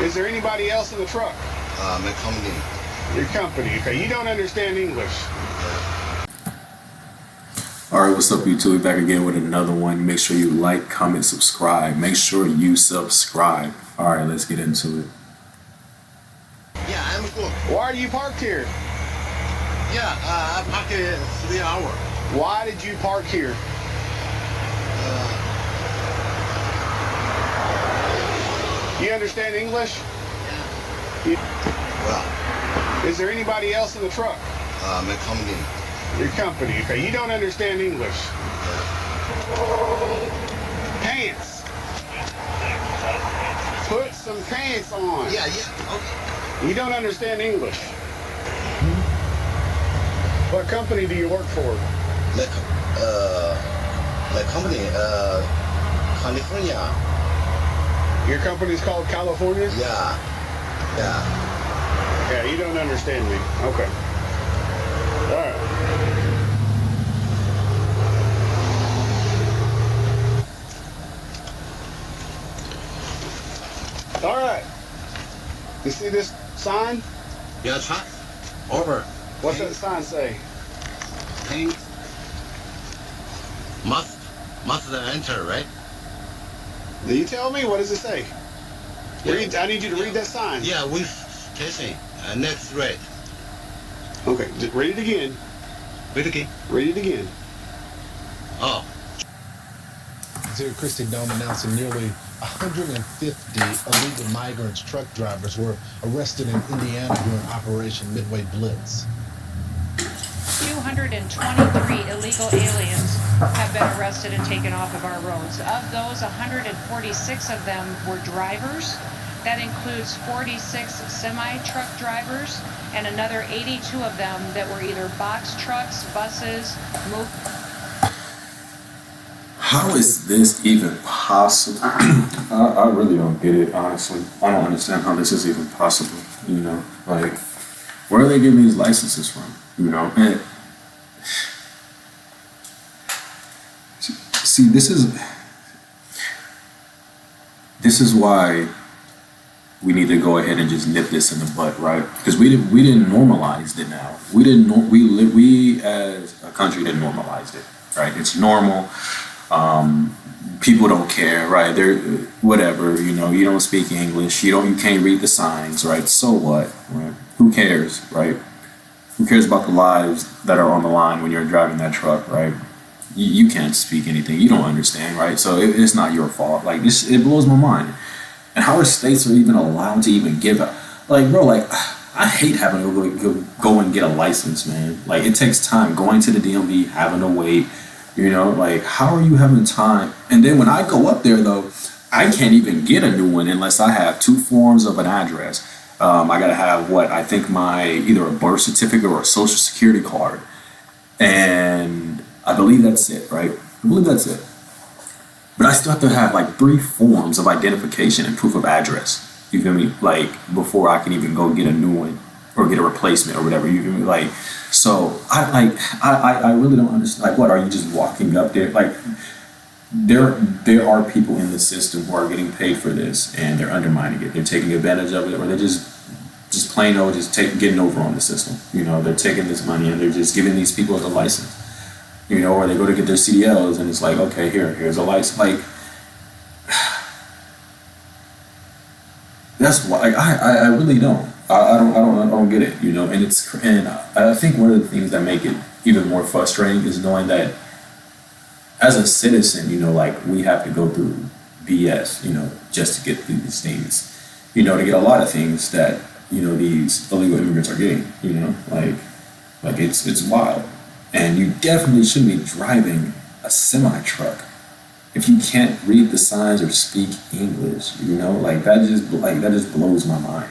Is there anybody else in the truck? My company. Your company. Okay, you don't understand English. Alright, what's up YouTube? Back again with another one. Make sure you like, comment, subscribe. Make sure you subscribe. Alright, let's get into it. Yeah, I'm good. Why are you parked here? Yeah, I parked 3 hours. Why did you park here? You understand English? Well, Is there anybody else in the truck? my company. Your company. Okay, you don't understand English. Pants. Put some pants on. Yeah, okay. You don't understand English. What company do you work for? My company, California. Your company's called California? Yeah. Yeah, you don't understand me. Okay. Alright. Alright. You see this sign? Yeah, truck. Over. What's that sign say? Pink. Must enter, right? Do you tell me? What does it say? Yeah. I need you to read that sign. Yeah, we casing. Next rate. Okay, just read it again. Wait again. Read it again. Oh. Secretary Christy Dome announcing nearly 150 illegal migrants truck drivers were arrested in Indiana during Operation Midway Blitz. 223 illegal aliens have been arrested and taken off of our roads. Of those, 146 of them were drivers. That includes 46 semi-truck drivers and another 82 of them that were either box trucks, buses, How is this even possible? I really don't get it, honestly. I don't understand how this is even possible, you know? Like, where are they getting these licenses from, you know? And see, this is why we need to go ahead and just nip this in the butt, right? Because we didn't normalize it now. We as a country didn't normalize it, right? It's normal. People don't care, right? They're whatever, you know. You don't speak English. You can't read the signs, right? So what? Right? Who cares, right? Who cares about the lives that are on the line when you're driving that truck, right? You can't speak anything. You don't understand, right? So it's not your fault. Like this, it blows my mind. And how our states are even allowed to even give up. Like, bro, like, I hate having to go and get a license, man. Like, it takes time going to the DMV, having to wait, you know, like, how are you having time? And then when I go up there, though, I can't even get a new one unless I have 2 forms of an address. I got to have I think either a birth certificate or a social security card. And I believe that's it, right? I believe that's it. But I still have to have like 3 forms of identification and proof of address. You feel me? Like before I can even go get a new one or get a replacement or whatever. You feel me? Like, so I really don't understand. Like, what are you just walking up there? Like, there are people in the system who are getting paid for this and they're undermining it. They're taking advantage of it, or they're just plain old getting over on the system. You know, they're taking this money and they're just giving these people the license. You know, or they go to get their CDLs and it's like, okay, here's a license. Like, that's why I really don't. I don't get it. You know, and I think one of the things that make it even more frustrating is knowing that as a citizen, you know, like we have to go through BS, you know, just to get through these things. You know, to get a lot of things that, you know, these illegal immigrants are getting. You know, like it's wild. And you definitely shouldn't be driving a semi-truck if you can't read the signs or speak English, you know? Like that just blows my mind.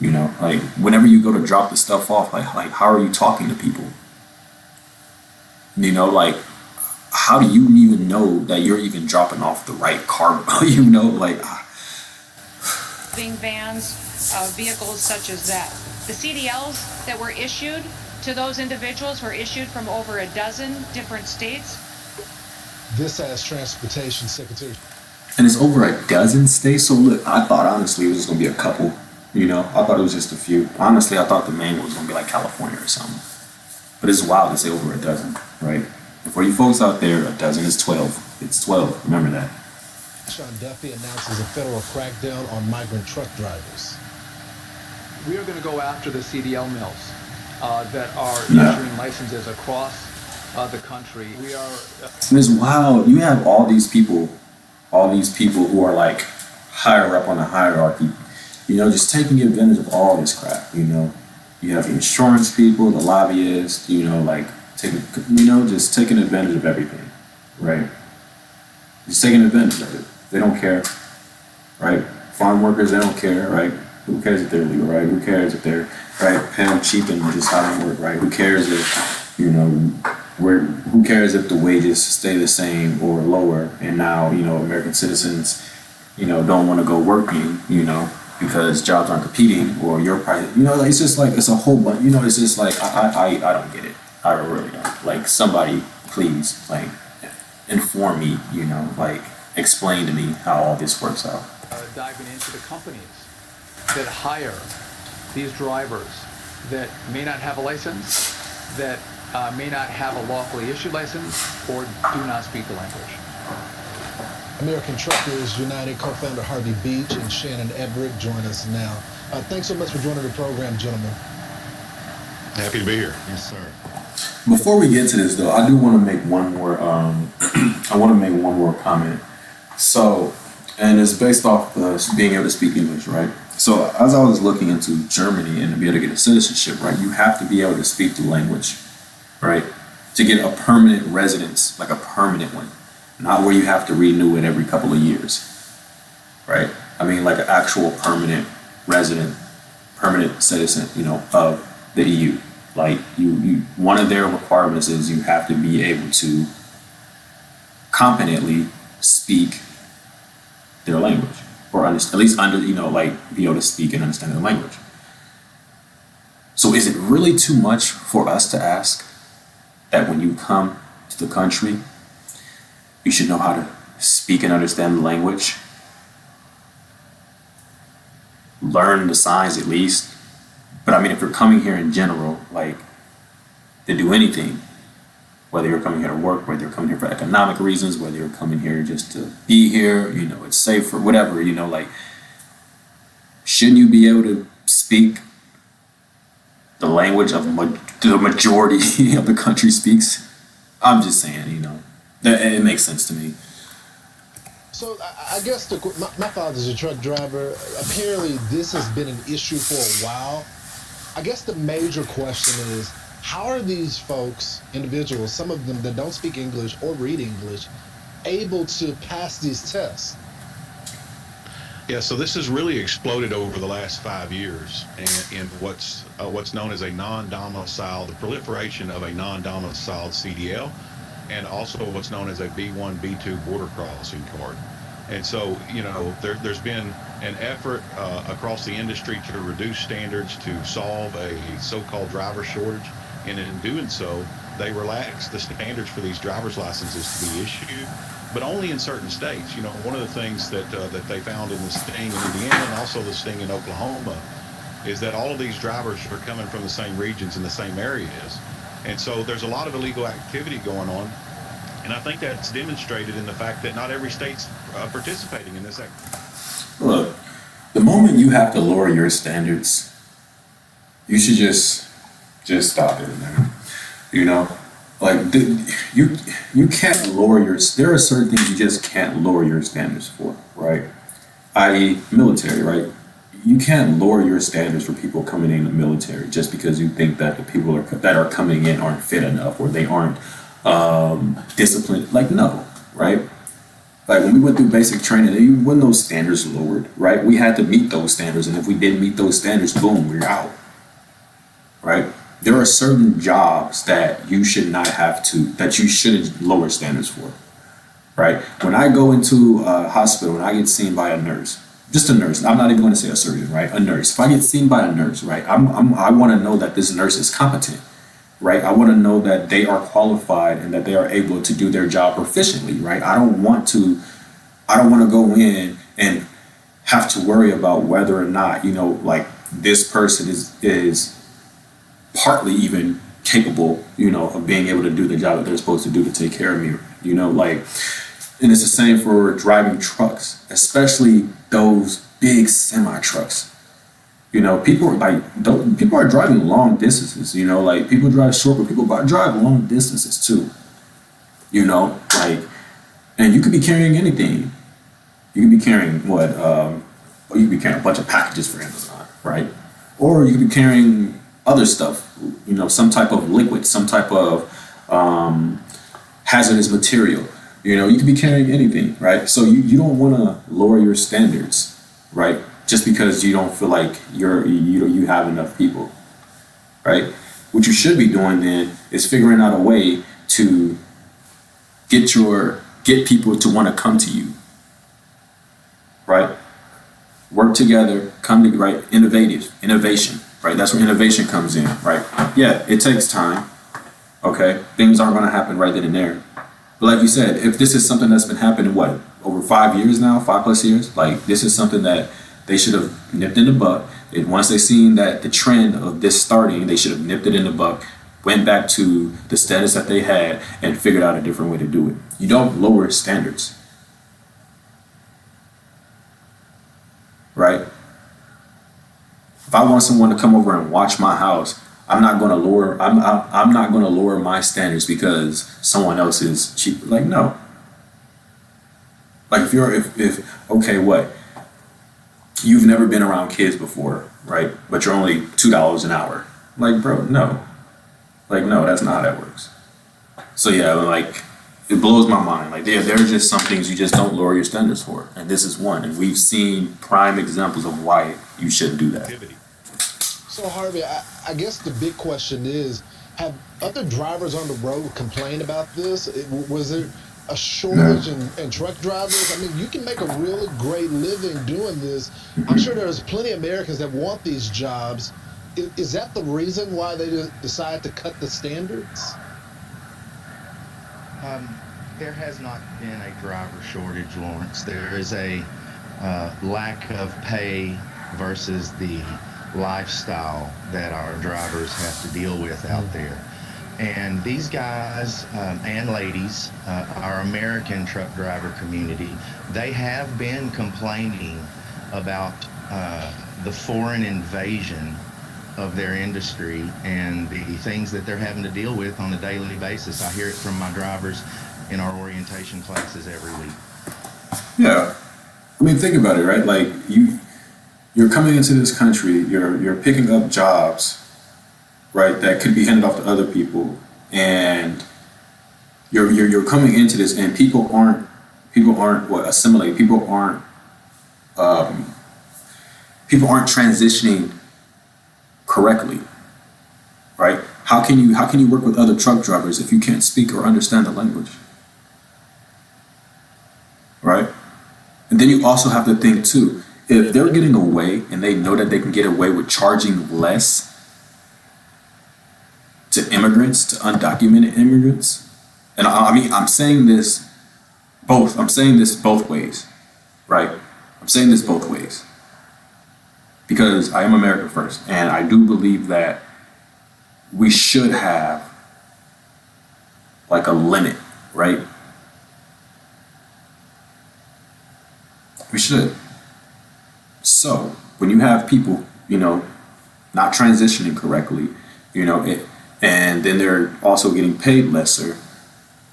You know, like whenever you go to drop the stuff off, like how are you talking to people? You know, like how do you even know that you're even dropping off the right cargo? You know, like vans, vehicles such as that. The CDLs that were issued to those individuals were issued from over a dozen different states. This as Transportation Secretary. And it's over a dozen states. So look, I thought honestly it was just gonna be a couple. You know, I thought it was just a few. Honestly, I thought the main one was gonna be like California or something. But it's wild to say over a dozen, right? And for you folks out there, a dozen is 12. It's 12. Remember that. Sean Duffy announces a federal crackdown on migrant truck drivers. We are going to go after the CDL mills that are Yeah. issuing licenses across the country. We are. And it's wild. You have all these people who are like higher up on the hierarchy, you know, just taking advantage of all this crap, you know. You have the insurance people, the lobbyists, you know, like just taking advantage of everything, right? Just taking advantage of it. They don't care, right? Farm workers, they don't care, right? Who cares if they're legal, right? Who cares if they're, right, paying cheap and just how they work, right? Who cares if, you know, who cares if the wages stay the same or lower and now, you know, American citizens, you know, don't want to go working, you know, because jobs aren't competing or your price, you know, like, it's just like, it's a whole bunch, you know, it's just like, I don't get it. I really don't. Like, somebody, please, like, inform me, you know, like, explain to me how all this works out. Diving into the companies that hire these drivers that may not have a license, that may not have a lawfully issued license, or do not speak the language. American Truckers United co-founder Harvey Beach and Shannon Everett join us now. Thanks so much for joining the program, gentlemen. Happy to be here. Yes, sir. Before we get to this, though, I do want to make one more. I want to make one more comment. So, and it's based off being able to speak English, right? So, as I was looking into Germany and to be able to get a citizenship, right, you have to be able to speak the language, right, to get a permanent residence, like a permanent one, not where you have to renew it every couple of years, right? I mean, like an actual permanent resident, permanent citizen, you know, of the EU. Like you, one of their requirements is you have to be able to competently speak their language, or at least be able to speak and understand their language. So is it really too much for us to ask that when you come to the country, you should know how to speak and understand the language? Learn the signs at least. But I mean, if you're coming here in general, like, to do anything, whether you're coming here to work, whether you're coming here for economic reasons, whether you're coming here just to be here, you know, it's safe or whatever, you know, like, shouldn't you be able to speak the language of the majority of the country speaks? I'm just saying, you know, it makes sense to me. So I guess my father's a truck driver. Apparently this has been an issue for a while. I guess the major question is, how are these folks, individuals, some of them that don't speak English or read English, able to pass these tests? Yeah, so this has really exploded over the last 5 years in what's known as a non-domiciled, the proliferation of a non-domiciled CDL, and also what's known as a B1, B2 border crossing card. And so, you know, there's been an effort across the industry to reduce standards to solve a so-called driver shortage. And in doing so, they relaxed the standards for these driver's licenses to be issued, but only in certain states. You know, one of the things that they found in the sting in Indiana and also the sting in Oklahoma is that all of these drivers are coming from the same regions and the same areas. And so there's a lot of illegal activity going on. And I think that's demonstrated in the fact that not every state's participating in this activity. Look, The moment you have to lower your standards, you should just stop it, man. You know, like you can't lower your. There are certain things you just can't lower your standards for, right? I.e., military, right? You can't lower your standards for people coming in the military just because you think that the people that are coming in aren't fit enough or they aren't disciplined. Like, no, right? Like when we went through basic training, when those standards lowered, right? We had to meet those standards, and if we didn't meet those standards, boom, we're out, right? There are certain jobs that you should not have to, that you shouldn't lower standards for, right? When I go into a hospital and I get seen by a nurse, just a nurse, I'm not even going to say a surgeon, right? A nurse. If I get seen by a nurse, right, I want to know that this nurse is competent, right? I want to know that they are qualified and that they are able to do their job proficiently, right? I don't want to I don't want to go in and have to worry about whether or not, like this person is partly even capable, of being able to do the job that they're supposed to do to take care of me, like, and it's the same for driving trucks, especially those big semi trucks. People are people are driving long distances, like people drive short, but people drive long distances too, like, and you could be carrying anything. You could be carrying you could be carrying a bunch of packages for Amazon, right? Or you could be carrying other stuff, some type of liquid, some type of hazardous material. You could be carrying anything, right? So you don't want to lower your standards, right? Just because you don't feel like you have enough people, right? What you should be doing then is figuring out a way to get people to want to come to you, right? Work together, right? Innovation, right? That's where innovation comes in, right? Yeah, it takes time. Okay, things aren't going to happen right then and there. But like you said, if this is something that's been happening, over 5 years now, 5+ years, like this is something that they should have nipped in the butt. Once they seen that the trend of this starting, they should have nipped it in the butt, went back to the status that they had, and figured out a different way to do it. You don't lower standards, right? If I want someone to come over and watch my house, I'm not going to lower my standards because someone else is cheap. Like, no. Like if okay, what? You've never been around kids before, right? But you're only $2 an hour. Like, bro, no. Like, no, that's not how that works. So yeah, like, it blows my mind. Like, there are just some things you just don't lower your standards for, and this is one. And we've seen prime examples of why you shouldn't do that. So Harvey, I guess the big question is, have other drivers on the road complained about this? Was there a shortage in truck drivers? I mean, you can make a really great living doing this. I'm sure there's plenty of Americans that want these jobs. Is that the reason why they decide to cut the standards? There has not been a driver shortage, Lawrence. There is a lack of pay versus the lifestyle that our drivers have to deal with out there. And these guys and ladies, our American truck driver community, they have been complaining about the foreign invasion of their industry and the things that they're having to deal with on a daily basis. I hear it from my drivers in our orientation classes every week. Yeah. I mean, think about it, right? Like, you're coming into this country, you're picking up jobs, right, that could be handed off to other people, and you're coming into this, and people aren't assimilating. People aren't transitioning correctly, right? How can you work with other truck drivers if you can't speak or understand the language, right? And then you also have to think too, if they're getting away and they know that they can get away with charging less to immigrants, to undocumented immigrants, and I mean, I'm saying this both ways, right? I'm saying this both ways because I am America first, and I do believe that we should have like a limit, right? We should. So when you have people, not transitioning correctly, and then they're also getting paid lesser,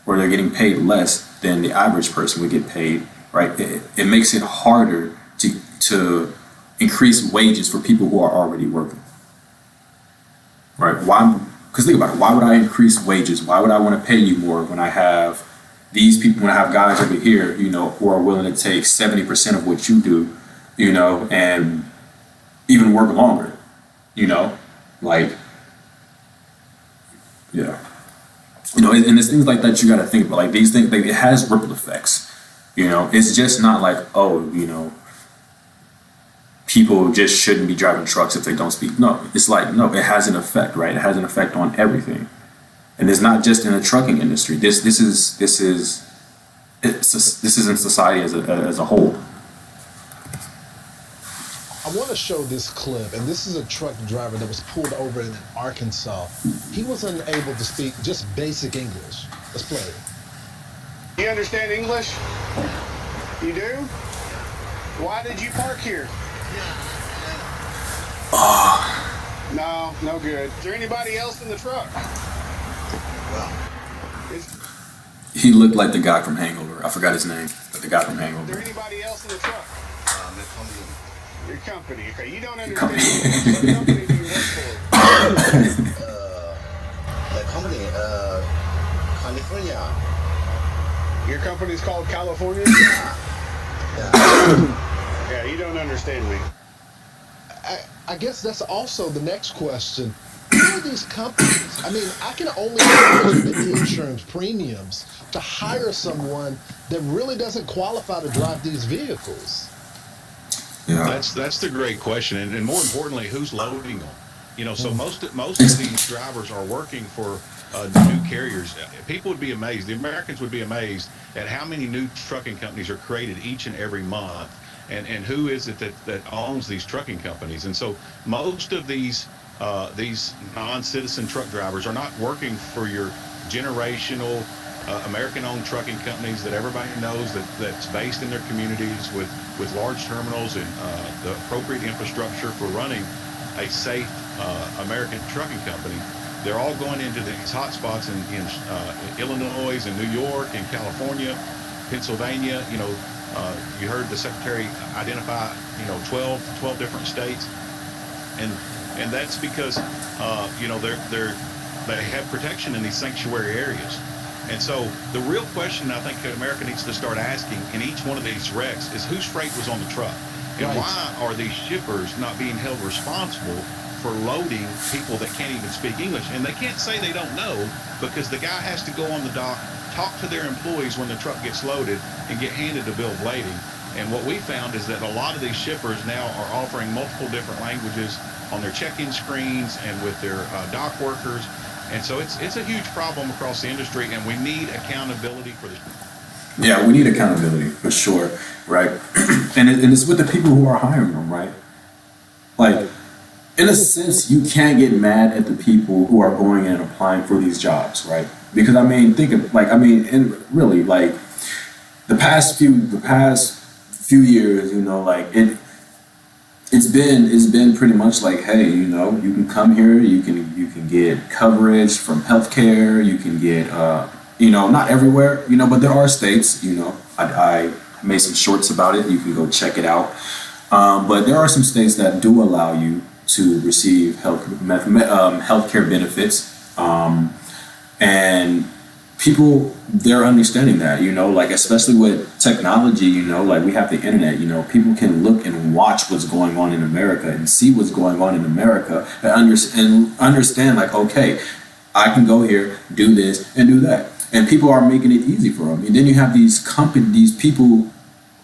or they're getting paid less than the average person would get paid, right? It makes it harder to increase wages for people who are already working, right? Why? Because think about it. Why would I increase wages? Why would I want to pay you more when I have these people, when I have guys over here, who are willing to take 70% of what you do, and even work longer, like, yeah. And there's things like that you got to think about. Like, these things, like, it has ripple effects, It's just not like, people just shouldn't be driving trucks if they don't speak. No, it's like, no, it has an effect, right? It has an effect on everything. And it's not just in the trucking industry. This is this is in society as a whole. I want to show this clip, and this is a truck driver that was pulled over in Arkansas. He was unable to speak just basic English. Let's play it. You understand English? You do? Why did you park here? No, no good. Is there anybody else in the truck? He looked like the guy from Hangover. I forgot his name, but the guy from Is there Hangover. anybody else in the truck? Your company. Okay, you don't understand. company. What company do you work for? The company, California. Your company's called California? Yeah, you don't understand me. I guess that's also the next question. Who are these companies? I mean, I can only imagine the insurance premiums to hire someone that really doesn't qualify to drive these vehicles. Yeah. That's the great question, and more importantly, who's loading them? You know, so most of these drivers are working for new carriers. People would be amazed. The Americans would be amazed at how many new trucking companies are created each and every month, and who is it that owns these trucking companies? And so most of these non-citizen truck drivers are not working for your generational American-owned trucking companies that everybody knows that's based in their communities with large terminals and the appropriate infrastructure for running a safe American trucking company. They're all going into these hot spots in Illinois and New York and California, Pennsylvania. You know, you heard the secretary identify 12 different states, and that's because they have protection in these sanctuary areas. And so the real question I think America needs to start asking in each one of these wrecks is whose freight was on the truck, and why are these shippers not being held responsible for loading people that can't even speak English? And they can't say they don't know, because the guy has to go on the dock, talk to their employees when the truck gets loaded, and get handed a bill of lading. And what we found is that a lot of these shippers now are offering multiple different languages on their check-in screens and with their dock workers. And so it's a huge problem across the industry, and we need accountability for this. Yeah, we need accountability for sure, right? and it's with the people who are hiring them, right? Like, in a sense, you can't get mad at the people who are going in and applying for these jobs, right? Because I mean, and really, like the past few years, it's been pretty much like, hey, you can come here, you can get coverage from healthcare, you can get not everywhere, but there are states, I made some shorts about it, you can go check it out, but there are some states that do allow you to receive healthcare benefits, and people, they're understanding that, especially with technology, like we have the internet, people can look and watch what's going on in America and see what's going on in America and understand like, okay, I can go here, do this and do that. And people are making it easy for them. And then you have these people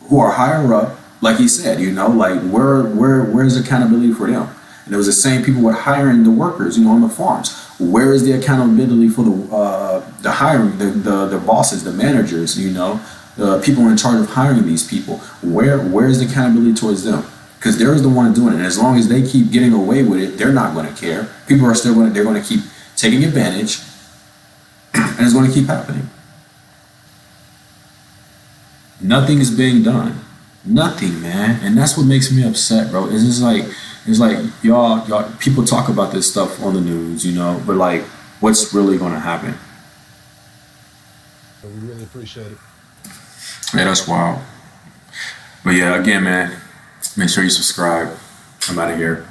who are higher up, like he said, like where's accountability for them? And it was the same people with hiring the workers, on the farms. Where is the accountability for the hiring, the bosses, the managers, the people in charge of hiring these people? Where is the accountability towards them? Because they're the ones doing it. And as long as they keep getting away with it, they're not going to care. People are still they're going to keep taking advantage, and it's going to keep happening. Nothing is being done. Nothing, man. And that's what makes me upset, bro. It's like y'all people talk about this stuff on the news, but like, what's really going to happen? We really appreciate it. Yeah, that's wild. But yeah, again, man, make sure you subscribe. I'm out of here.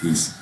Peace.